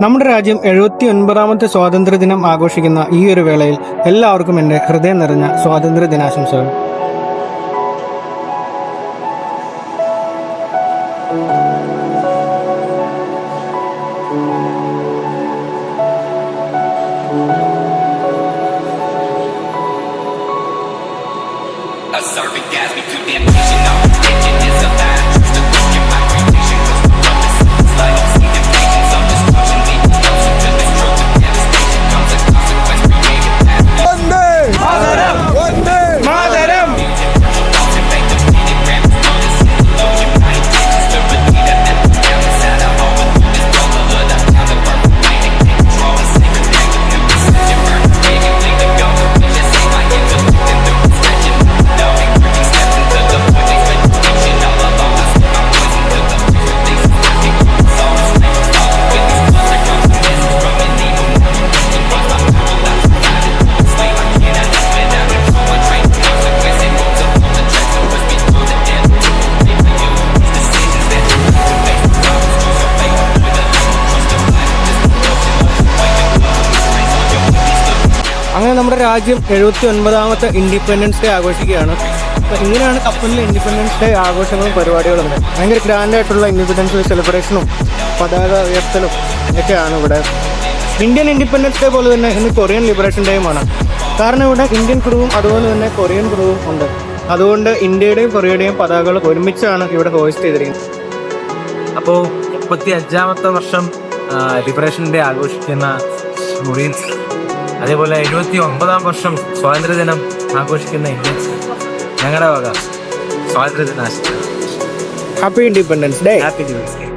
നമ്മുടെ രാജ്യം 79ാമത്തെ സ്വാതന്ത്ര്യദിനം ആഘോഷിക്കുന്ന ഈ ഒരു വേളയിൽ എല്ലാവർക്കും എൻ്റെ ഹൃദയം നിറഞ്ഞ സ്വാതന്ത്ര്യ ദിനാശംസകൾ. A servant gas me to damnation. All attention is a lie. Choose to question my creation. Cause the purpose is like I'm seeing patience. I'm just pushing me closer to this truth. To devastation comes a consequence created that. Vande Mataram! Vande Mataram! അങ്ങനെ നമ്മുടെ രാജ്യം 79ാമത്തെ independence day ആഘോഷിക്കുകയാണ്. അപ്പോൾ ഇങ്ങനെയാണ് കപ്പലിലെ independence day ആഘോഷങ്ങളും പരിപാടികളും. ഭയങ്കര ഗ്രാൻഡായിട്ടുള്ള ഇൻഡിപെൻഡൻസ് ഡേ സെലിബ്രേഷനും പതാക ഉയർത്തലും ഒക്കെയാണ് ഇവിടെ. ഇന്ത്യൻ ഇൻഡിപെൻഡൻസ് ഡേ പോലെ തന്നെ ഇന്ന് കൊറിയൻ ലിബറേഷൻ ഡേയുമാണ്. കാരണം ഇവിടെ ഇന്ത്യൻ ക്രൂവും അതുപോലെ തന്നെ കൊറിയൻ ക്രൂവും ഉണ്ട്. അതുകൊണ്ട് ഇന്ത്യയുടെയും കൊറിയയുടെയും പതാകകൾ ഒരുമിച്ചാണ് ഇവിടെ ഹോസ്റ്റ് ചെയ്തിരിക്കുന്നത്. അപ്പോൾ 35ാമത്തെ വർഷം ലിബറേഷൻ ഡേ ആഘോഷിക്കുന്ന മൊറീൻസ്, അതേപോലെ 79ാം വർഷം സ്വാതന്ത്ര്യദിനം ആഘോഷിക്കുന്ന ഇന്ത്യൻസ്, ഞങ്ങളുടെ വക സ്വാതന്ത്ര്യദിനാശംസകൾ. Happy independence day. Happy new year.